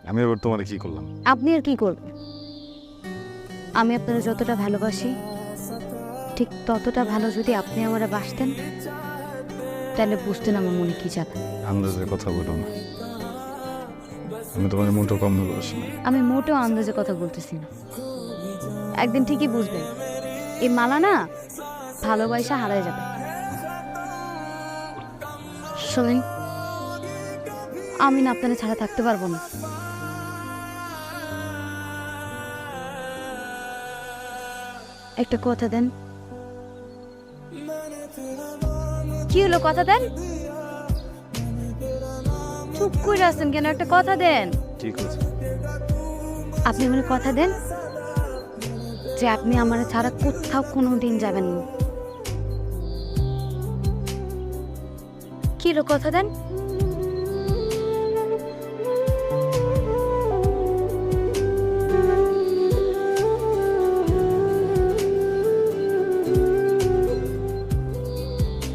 আমি এবার তোমার কি করলাম? আপনি আর কি করবেন? আমি আপনারা যতটা ভালোবাসি ঠিক ততটা ভালো যদি আপনি আমারে বাসতেন তাহলে বুঝতেন আমার মনে কি চাপ। আন্দাজের কথা বলো না, আমি তোমার মনটা কম ভালোবাসি না। আমি মোটেও আন্দাজে কথা বলতেছি না। একদিন ঠিকই বুঝবেন এই মালা না ভালোবাসা হারায় যাবে। শোনেন, আমি না আপনারা ছাড়া থাকতে পারবো না। একটা কথা দেন। কি হলো, কথা দেন? চুপ করে আছেন কেন? একটা কথা দেন। ঠিক আছে, আপনি আমার কথা দেন যে আপনি আমার ছাড়া কোথাও কোনো দিন যাবেন না। কি হলো, কথা দেন।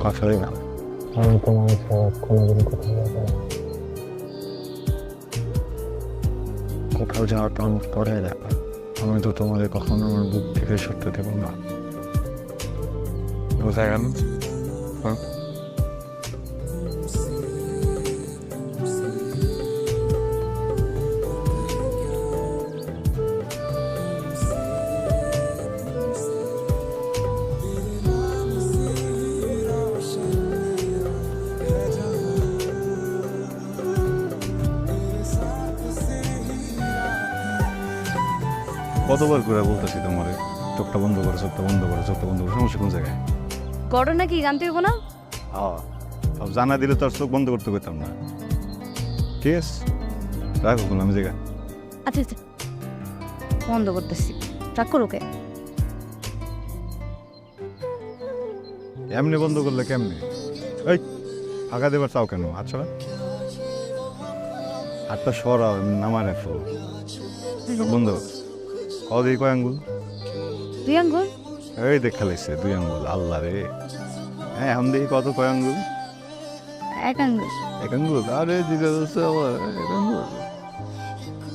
কথা দিই না। আমি তোমার ছাড়া কোনোদিন কোথাও যাবো না। কোথাও যাওয়ার প্ল্যান করে দেখা, আমি তো তোমাদের কখনো আমার বুক থেকে সরতে দেব না। বোঝা গেল? হ্যাঁ, কতবার করে বলতেছি তোমার চোখটা বন্ধ করো, চোখটা বন্ধ করো, চোখটা বন্ধ করো। সমস্যা কোন জায়গায়? ঘটনা কি জানতে হইব না? হ্যাঁ, সব জানা দিলে তো আর চোখ বন্ধ করতে পারতাম না। ঠিক আছে, রাখো, বললাম জায়গা। আচ্ছা আচ্ছা, বন্ধ করতেছি। রাগ করো কে? এমনি বন্ধ করলে কেমনি? এই ফাঁকা দেবার চাও কেন? আচ্ছা, হাতটা সরাও, নামা রাখো। বন্ধ কদিকে কয় আঙ্গুল? 2 আঙ্গুল। এই দেখা লাগছে 2 আঙ্গুল। আল্লাহ রে, হ্যাঁ এখন দেখি কত কয় আঙ্গুল? 1 আঙ্গুল। 1 আঙ্গুল? আরে দিদা দোস্ত আমার 1 আঙ্গুল।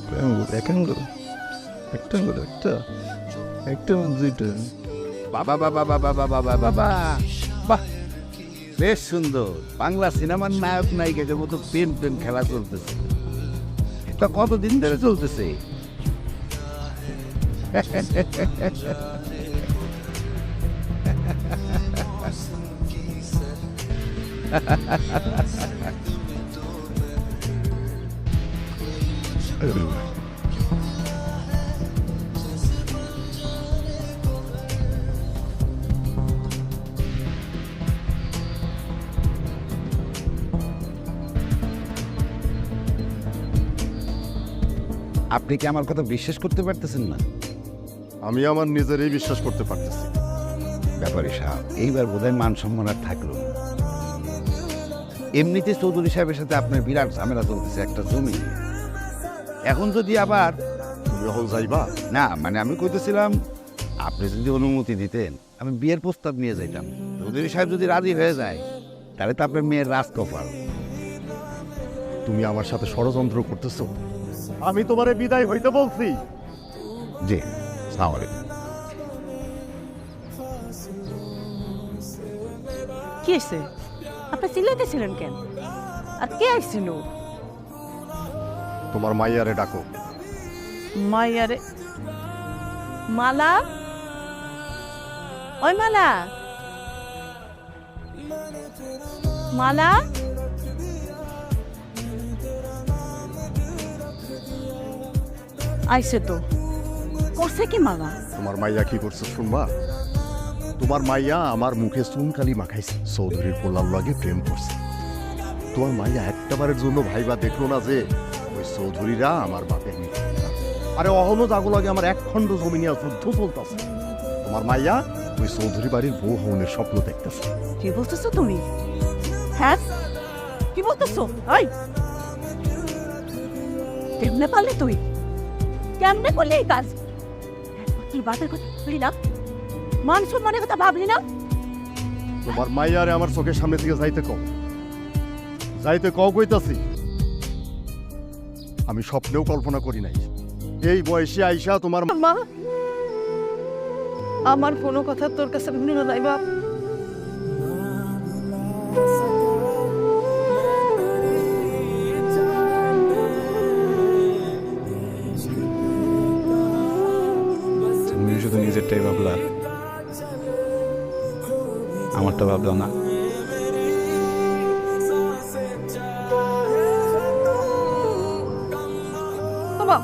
কয় আঙ্গুল? 1 আঙ্গুল? একটা আঙ্গুল? একটা দুইটা। বাবা বাবা বাবা বাবা বাবা বাহ, বেশ সুন্দর। বাংলা সিনেমার নায়ক নায়িকাদের মতো প্রেম প্রেম খেলা চলতেছে। তা কতদিন ধরে চলতেছে? আপনি কি আমার কথা বিশ্বাস করতে পারতেছেন না? আমি আমার নিজেরই বিশ্বাস করতে পারতেছি। ব্যাপারী সাহেব, এইবার বোধহয় মান সম্মান আর থাকলো না। এমনিতে চৌধুরী সাহেবের সাথে আপনার বিরাট ঝামেলা চলতেছে একটা জমি নিয়ে। এখন যদি আবার তুমি এখন যাইবা? না, মানে আমি কইতেছিলাম আপনি যদি অনুমতি দিতেন আমি বিয়ের প্রস্তাব নিয়ে যাইতাম। চৌধুরী সাহেব যদি রাজি হয়ে যায় তাহলে তো আপনার মেয়ের রাজকপাল। তুমি আমার সাথে ষড়যন্ত্র করতেছো। আমি তোমারে বিদায় হইতে বলছি। জি, সালাম আলাইকুম। কি হয়েছে? আপনি চিল্লাইতেছিলেন কেন? আর কে আসছিল? তোমার মাইয়ারে ডাকো। মাইয়ারে? মালা? ওই মালা, মালা, আইসে তো। করছে কি মালা? তোমার মাইয়া কি করছে শুনবা? তোমার মাইয়া আমার মুখে চুনকালি মাখাইছে, চৌধুরীর পোলার লগে প্রেম করছে। তোমার মাইয়া একটাবারের জন্য ভাইবা দেখলো না যে ওই চৌধুরীরা আমার বাপের মেয়ে। আরে অহনো জাগো লাগে আমার 1 খণ্ড জমি নিয়ে যুদ্ধ চলতেছে। তোমার মাইয়া ওই চৌধুরী বাড়ির বউ হওনের স্বপ্ন দেখতেছে। কি বলতেছো তুমি? হ্যাঁ, কি বলতেছো? এই কেমনে পারলি তুই? কেমনে করলি এই কাজ? তুই বাপের কথা ভাবলি না? মান সম্মানের কথা ভাবলি না? তোমার মাইয়ারে আমার চোখের সামনে থেকে যাইতে কও, যাইতে কও কইতাছি। আমি স্বপ্নেও কল্পনা করি নাই এই বয়সে আইসা তোমার মা আমার কোনো কথা তোর কাছে শুনিল নাই বাপ। তুমি শুধু নিজেরটাই ভাবলা, আমারটা ভাবলা না। বাবা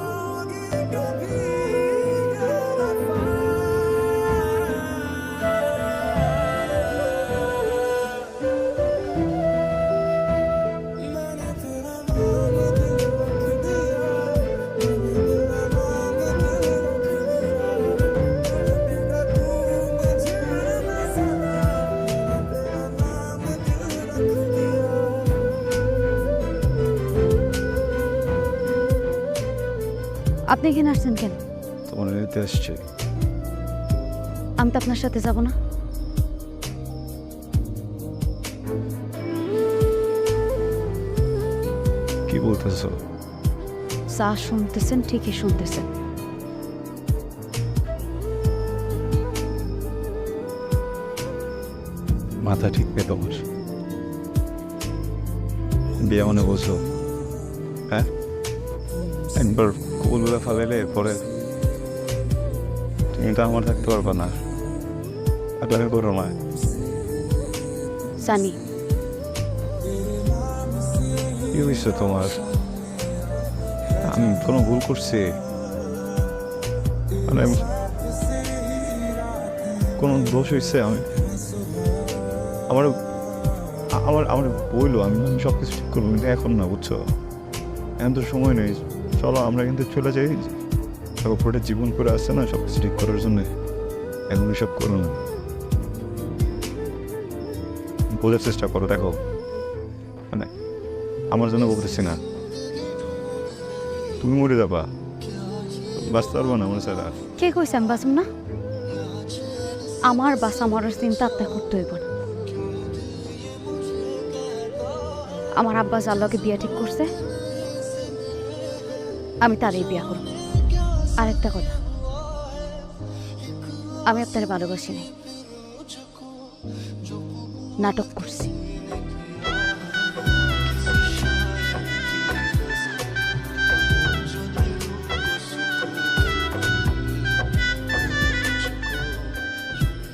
আপনি এখানে আসছেন কেন? তোমার নিতে আসছে। আমি তো আপনার সাথে যাব না। কি বলতেছো? যা শুনতেছেন ঠিকই শুনতেছেন। মাথা ঠিক নেই তোমার। বিয়ে মনে বলছো? হ্যাঁ, একবার কবুলগুলো ফালাইলে পরে তুমি তো আমার থাকতে পারবা না। আপনাকে করো না। জানি কি হয়েছে তোমার? আমি কোনো ভুল করছি? মানে কোনো দোষ হয়েছে? আমি আমার আমার আমার বইলো, আমি সব কিছু ঠিক করবো, কিন্তু এখন না, বুঝছো? এখন তো সময় নেই। চলো আমরা কিন্তু চলে যাই, তারপরে জীবন করে আসছে না সব কিছু ঠিক করার জন্য। এখন সব করো না, বোঝার চেষ্টা করো। দেখো, মানে আমার জন্য বলতেছি না, তুমি মরে যাবা, বাঁচতে পারবো না আমার ছাড়া। কে কইছে আমি বাঁচব না? আমার বাঁচা মরার চিন্তা আপনার করতে হইব না। আমার আব্বা যার লগে বিয়া ঠিক করছে, আমি তারই বিয়া করব। আরেকটা কথা, আমি আপনার ভালোবাসি নাই, নাটক করছি।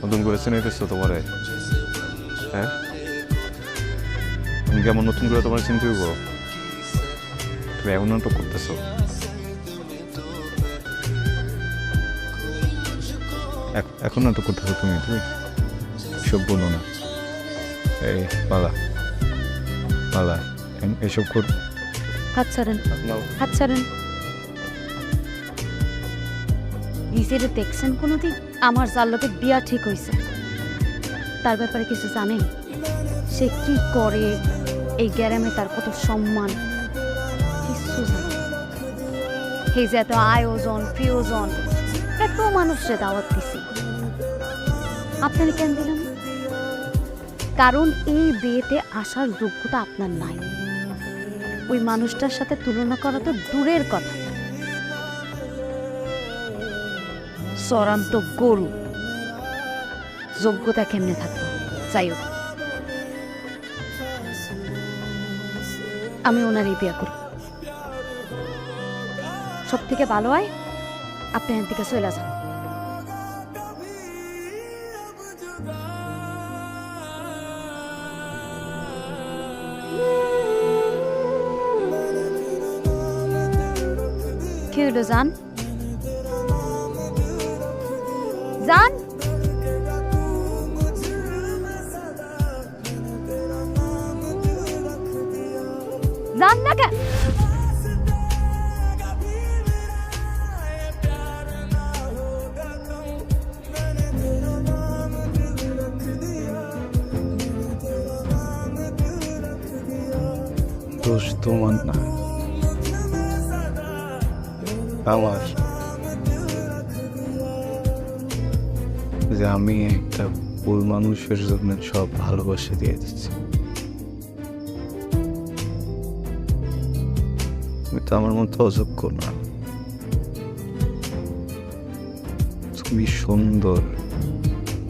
নতুন করে চিনাইতেছো তোমারে? হ্যাঁ, তুমি কেমন নতুন করে তোমার চিনতে হইব? তুমি এমন নাটক করতেছো। এখন নাটক করতেছো তুমি। তুমি সব বলো না। এই পালা পালা, এসব কর। হাত ছাড়েন, হাত ছাড়েন। নিজের দেখছেন কোনোদিন? আমার যার লোকে বিয়া ঠিক হয়েছে তার ব্যাপারে কিছু জানেন? সে কি করে, এই গ্রামে তার কত সম্মান, কিছু জানেন? এই যে এত আয়োজন প্রিয়জন, এত মানুষকে দাওয়াত দিছি, আপনার কেন দিলাম? কারণ এই বিয়েতে আসার যোগ্যতা আপনার নাই। ওই মানুষটার সাথে তুলনা করা তো দূরের কথা, চূড়ান্ত গরু। যোগ্যতা কেমনে থাকলো? যাই হোক, আমি ওনারই বিয়ে করব। সব থেকে ভালো হয় আপনি এখান থেকে চলে যান। কি হলো? যান যান। যান না কেন? দোষ তোমার না, আমার। যে আমি একটা ভুল মানুষের জন্য সব ভালোবাসা দিয়ে দিচ্ছি। তুমি তো আমার মতো অযোগ্য না। তুমি সুন্দর,